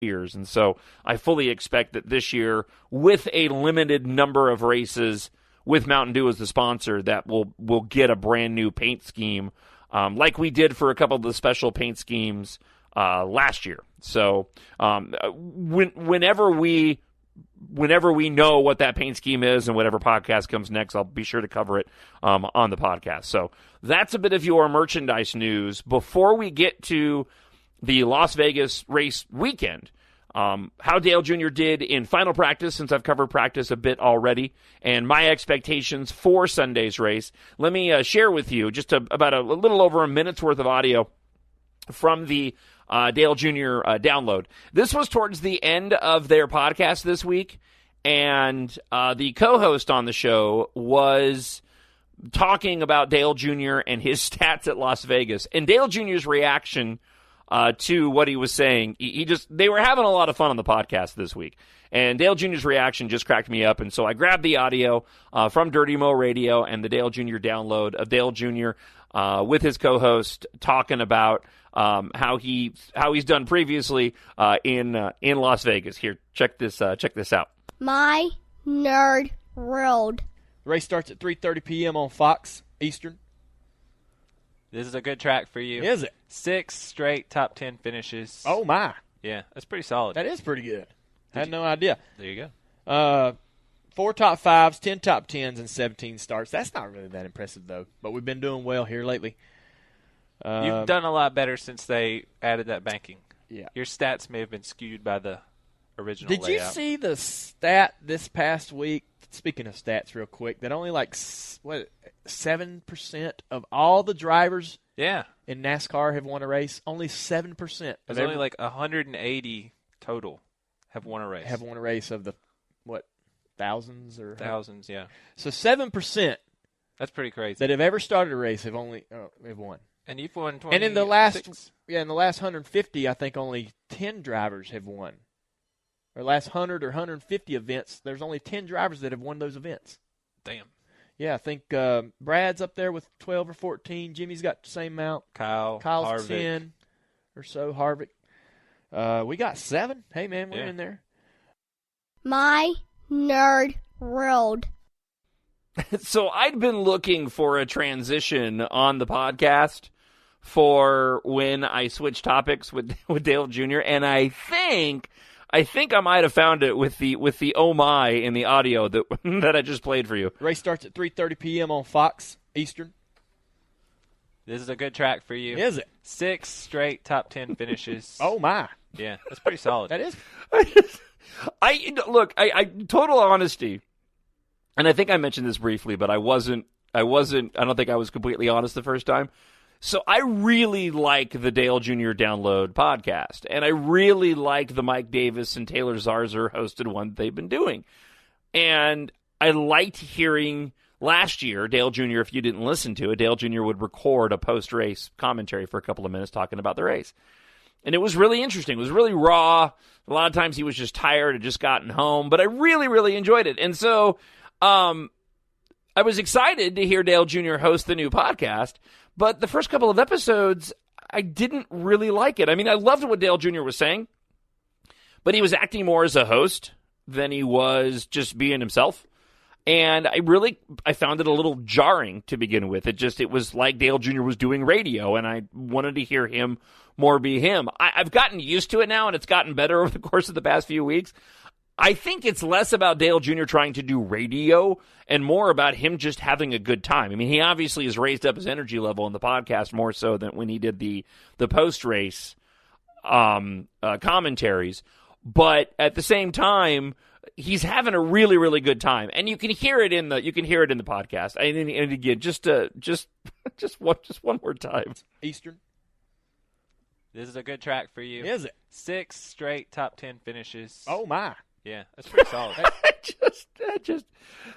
ears. And so I fully expect that this year, with a limited number of races, with Mountain Dew as the sponsor, that we'll get a brand new paint scheme, like we did for a couple of the special paint schemes last year. So whenever we know what that paint scheme is and whatever podcast comes next, I'll be sure to cover it on the podcast. So that's a bit of your merchandise news. Before we get to the Las Vegas race weekend, how Dale Jr. did in final practice, since I've covered practice a bit already, and my expectations for Sunday's race, let me share with you just about a little over a minute's worth of audio from the Dale Jr. download. This was towards the end of their podcast this week, and the co-host on the show was talking about Dale Jr. and his stats at Las Vegas, and Dale Jr.'s reaction to what he was saying. They were having a lot of fun on the podcast this week, and Dale Jr.'s reaction just cracked me up, and so I grabbed the audio from Dirty Mo Radio and the Dale Jr. download of Dale Jr. With his co-host talking about how he's done previously in Las Vegas. Here, check this out. My Nerd World. The race starts at 3:30 p.m. on Fox Eastern. This is a good track for you. Is it? 6 straight top 10 finishes. Oh, my. Yeah, that's pretty solid. That is pretty good. Had no idea. There you go. 4 top 5s, 10 top 10s, and 17 starts. That's not really that impressive, though. But we've been doing well here lately. You've done a lot better since they added that banking. Yeah. Your stats may have been skewed by the original Did layout. you see the stat this past week? Speaking of stats real quick, that only 7% of all the drivers in NASCAR have won a race. Only 7%. There's only 180 total have won a race. Have won a race of the, thousands or? Thousands, yeah. So 7%. That's pretty crazy. That have ever started a race have won. And you've won 20. And in the last 150, I think only 10 drivers have won. Or last 100 or 150 events, there's only 10 drivers that have won those events. Damn. Yeah, I think Brad's up there with 12 or 14. Jimmy's got the same amount. Kyle's Harvick. 10 or so. Harvick. We got 7. Hey, man, we're in there. My Nerd World. So I'd been looking for a transition on the podcast for when I switched topics with Dale Jr., and I think I might have found it with the oh my in the audio that I just played for you. The race starts at 3:30 p.m. on Fox Eastern. This is a good track for you. Is it? 6 straight top 10 finishes. Oh my! Yeah, that's pretty solid. That is. I total honesty, and I think I mentioned this briefly, but I wasn't. I don't think I was completely honest the first time. So I really like the Dale Jr. Download podcast, and I really like the Mike Davis and Taylor Zarzer hosted one they've been doing. And I liked hearing last year, Dale Jr., if you didn't listen to it, Dale Jr. would record a post-race commentary for a couple of minutes talking about the race. And it was really interesting. It was really raw. A lot of times he was just tired, had just gotten home, but I really, really enjoyed it. And so I was excited to hear Dale Jr. host the new podcast. But the first couple of episodes, I didn't really like it. I mean, I loved what Dale Jr. was saying, but he was acting more as a host than he was just being himself. And I found it a little jarring to begin with. It was like Dale Jr. was doing radio, and I wanted to hear him more be him. I've gotten used to it now, and it's gotten better over the course of the past few weeks. I think it's less about Dale Jr. trying to do radio and more about him just having a good time. I mean, he obviously has raised up his energy level in the podcast more so than when he did the post-race commentaries. But at the same time, he's having a really, really good time, and you can hear it in the podcast. And again, just one more time. Eastern. This is a good track for you. Is it? 6 straight top 10 finishes. Oh my! Yeah, that's pretty solid.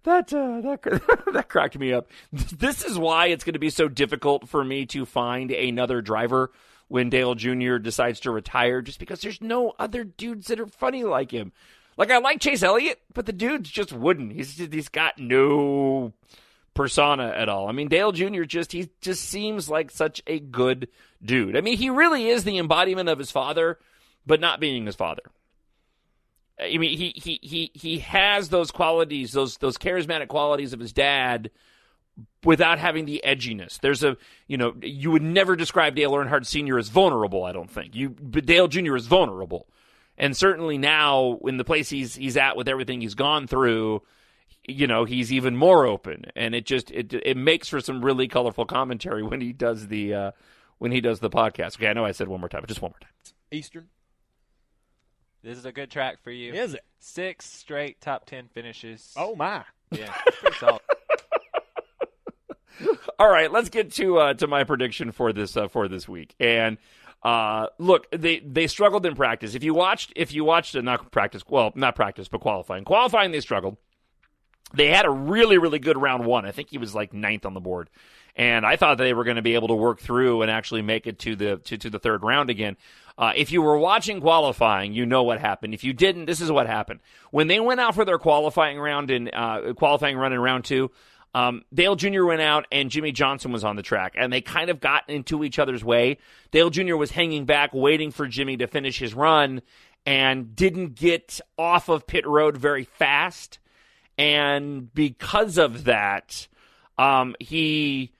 That cracked me up. This is why it's going to be so difficult for me to find another driver when Dale Jr. decides to retire, just because there's no other dudes that are funny like him. Like, I like Chase Elliott, but the dude's just wooden. He's got no persona at all. I mean, Dale Jr. he just seems like such a good dude. I mean, he really is the embodiment of his father, but not being his father. I mean, he has those qualities, those charismatic qualities of his dad, without having the edginess. There's you would never describe Dale Earnhardt Sr. as vulnerable, I don't think. But Dale Jr. is vulnerable. And certainly now, in the place he's at with everything he's gone through, he's even more open. And it makes for some really colorful commentary when he does the podcast. Okay, I know I said one more time, but just one more time. Eastern. This is a good track for you. Is it? 6 straight top 10 finishes. Oh, my. Yeah, it's pretty solid. All right, let's get to my prediction for this week. And look, they struggled in practice. If you watched not practice, but qualifying. Qualifying, they struggled. They had a really, really good round one. I think he was like 9th on the board. And I thought they were going to be able to work through and actually make it to the third round again. If you were watching qualifying, you know what happened. If you didn't, this is what happened. When they went out for their qualifying run in round 2, Dale Jr. went out and Jimmy Johnson was on the track, and they kind of got into each other's way. Dale Jr. was hanging back, waiting for Jimmy to finish his run, and didn't get off of pit road very fast. And because of that, he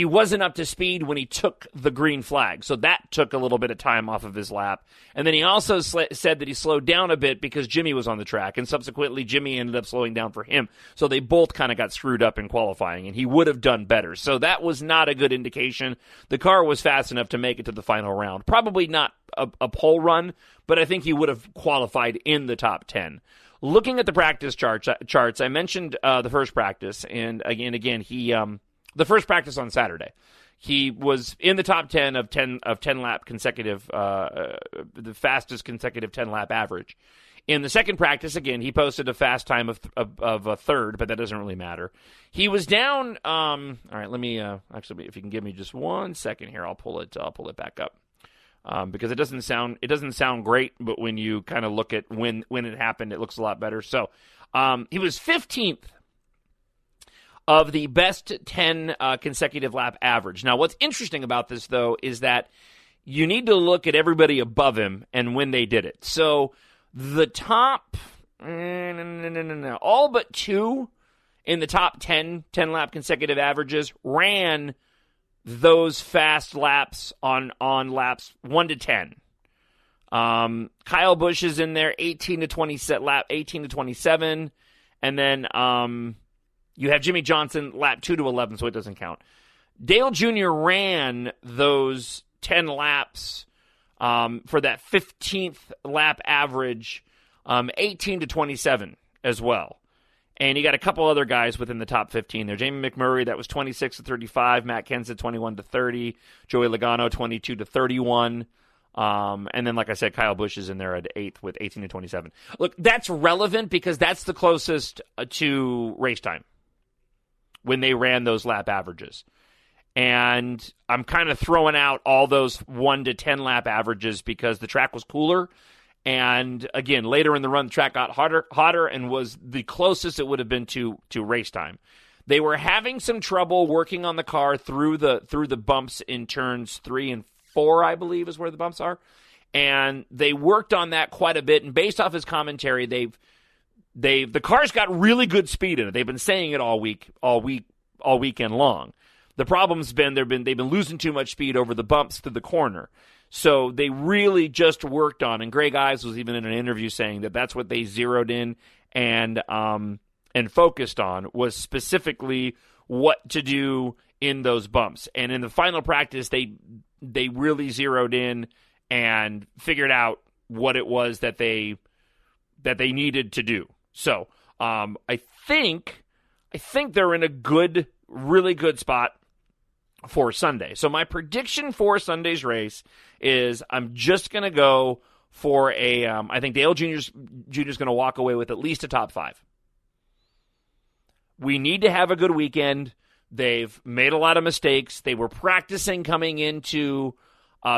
wasn't up to speed when he took the green flag. So that took a little bit of time off of his lap. And then he also said that he slowed down a bit because Jimmy was on the track. And subsequently, Jimmy ended up slowing down for him. So they both kind of got screwed up in qualifying, and he would have done better. So that was not a good indication. The car was fast enough to make it to the final round. Probably not a pole run, but I think he would have qualified in the top 10. Looking at the practice charts, I mentioned the first practice. And again, he... the first practice on Saturday, he was in the top 10 of 10 lap consecutive, the fastest consecutive 10 lap average. In the second practice, again, he posted a fast time of a third, but that doesn't really matter. He was down. All right, let me actually, if you can give me just 1 second here, I'll pull it back up because it doesn't sound great, but when you kind of look at when it happened, it looks a lot better. So he was 15th. Of the best 10 consecutive lap average. Now, what's interesting about this, though, is that you need to look at everybody above him and when they did it. So the top, all but 2 in the top 10 lap consecutive averages ran those fast laps on laps 1 to 10. Kyle Busch is in there, 18 to 27, and then you have Jimmy Johnson, lap 2 to 11, so it doesn't count. Dale Jr. ran those 10 laps for that 15th lap average, 18 to 27 as well. And you got a couple other guys within the top 15 there. Jamie McMurray, that was 26 to 35. Matt Kenseth, 21 to 30. Joey Logano, 22 to 31. And then, like I said, Kyle Busch is in there at 8th with 18 to 27. Look, that's relevant because that's the closest to race time when they ran those lap averages. And I'm kind of throwing out all those 1 to 10 lap averages because the track was cooler. And again, later in the run, the track got hotter and was the closest it would have been to race time. They were having some trouble working on the car through the bumps in turns 3 and 4, I believe is where the bumps are. And they worked on that quite a bit. And based off his commentary, the car's got really good speed in it. They've been saying it all weekend long. The problem's been they've been losing too much speed over the bumps through the corner. So they really just worked on, and Greg Ives was even in an interview saying that that's what they zeroed in and focused on, was specifically what to do in those bumps. And in the final practice, they really zeroed in and figured out what it was that they needed to do. So I think they're in a really good spot for Sunday. So my prediction for Sunday's race is I'm just going to go for I think Dale Jr.'s going to walk away with at least a top 5. We need to have a good weekend. They've made a lot of mistakes. They were practicing coming into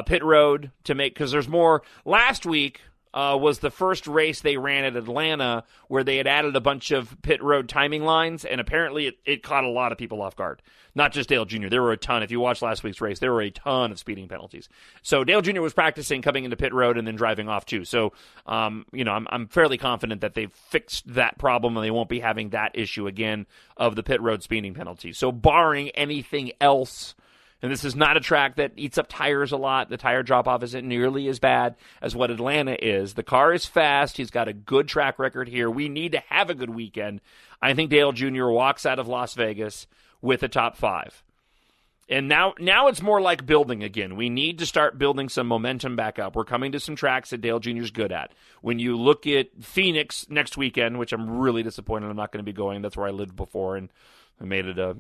pit road to make, because there's more. Last week, was the first race they ran at Atlanta where they had added a bunch of pit road timing lines, and apparently it caught a lot of people off guard. Not just Dale Jr. There were a ton. If you watched last week's race, there were a ton of speeding penalties. So Dale Jr. was practicing coming into pit road and then driving off too. So, I'm fairly confident that they've fixed that problem and they won't be having that issue again of the pit road speeding penalty. So barring anything else, and this is not a track that eats up tires a lot. The tire drop-off isn't nearly as bad as what Atlanta is. The car is fast. He's got a good track record here. We need to have a good weekend. I think Dale Jr. walks out of Las Vegas with a top 5. And now it's more like building again. We need to start building some momentum back up. We're coming to some tracks that Dale Jr. is good at. When you look at Phoenix next weekend, which I'm really disappointed I'm not going to be going. That's where I lived before, and I made it I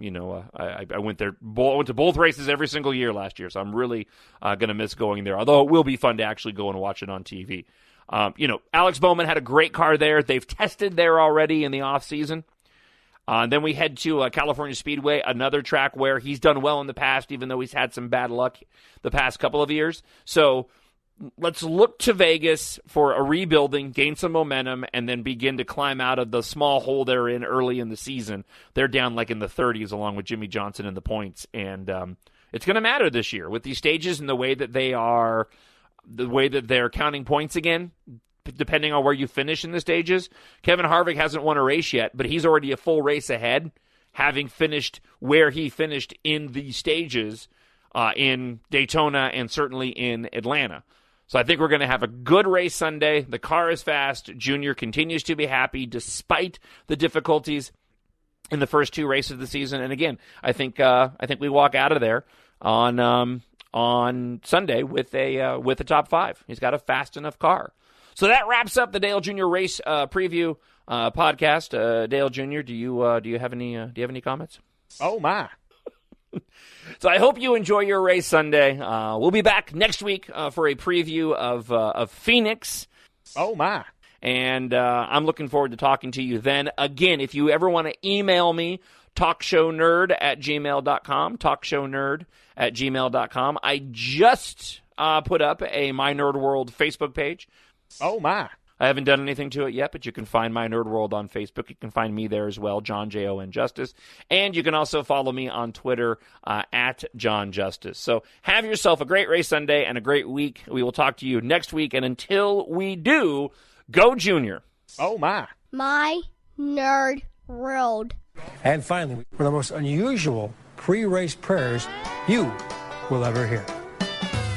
went there. Went to both races every single year last year, so I'm really going to miss going there. Although it will be fun to actually go and watch it on TV. Alex Bowman had a great car there. They've tested there already in the off season. Then we head to California Speedway, another track where he's done well in the past, even though he's had some bad luck the past couple of years. So let's look to Vegas for a rebuilding, gain some momentum, and then begin to climb out of the small hole they're in early in the season. They're down like in the 30s along with Jimmy Johnson in the points. And it's going to matter this year with these stages and the way that they're counting points again, depending on where you finish in the stages. Kevin Harvick hasn't won a race yet, but he's already a full race ahead, having finished where he finished in the stages in Daytona and certainly in Atlanta. So I think we're going to have a good race Sunday. The car is fast. Junior continues to be happy despite the difficulties in the first 2 races of the season. And again, I think we walk out of there on Sunday with a top 5. He's got a fast enough car. So that wraps up the Dale Jr. race preview podcast. Dale Jr., do you have any comments? Oh my. So I hope you enjoy your race Sunday. We'll be back next week for a preview of Phoenix. Oh, my. And I'm looking forward to talking to you then. Again, if you ever want to email me, talkshownerd@gmail.com, talkshownerd@gmail.com. I just put up a My Nerd World Facebook page. Oh, my. I haven't done anything to it yet, but you can find My Nerd World on Facebook. You can find me there as well, John J.O.N. Justice. And you can also follow me on Twitter at John Justice. So have yourself a great race Sunday and a great week. We will talk to you next week. And until we do, go Junior. Oh, my. My Nerd World. And finally, for the most unusual pre-race prayers you will ever hear.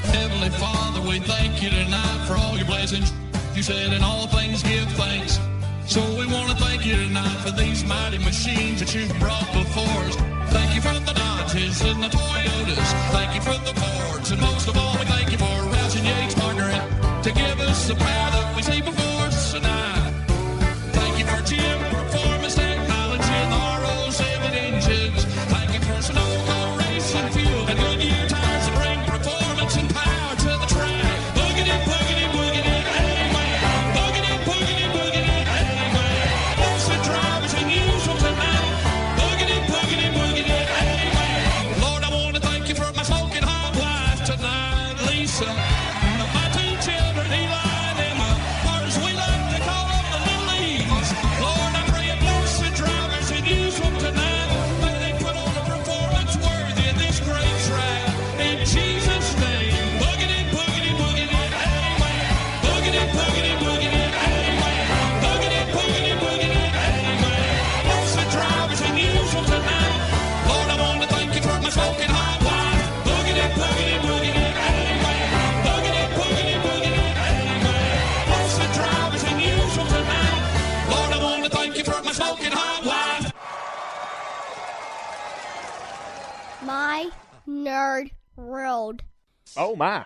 Heavenly Father, we thank you tonight for all your blessings. You said in all things give thanks. So we want to thank you tonight for these mighty machines that you've brought before us. Thank you for the Dodges and the Toyotas. Thank you for the Fords. And most of all, we thank you for Roush and Yates partnering to give us the power that we see before us tonight. Thank you for Jim Performance Technology and the RO7 engines. Thank you for Snow Car Racing Fuel and Goodyear tires to bring performance and power to the track. Boogity, boogity, boogity. My 2 children, Eli and Emma, or as we like to call them, the little E's. Lord, I pray you bless the drivers and use them tonight. May they put on a performance worthy of this great track. In Jesus' name, boogity, boogity, boogity, amen. Boogity, boogity, boogity, amen. Boogity, boogity, boogity, amen. Bless the drivers and use them tonight. Lord, I want to thank you for my smoking hot wife. Boogity, boogity, boogity. My Nerd World. Oh, my.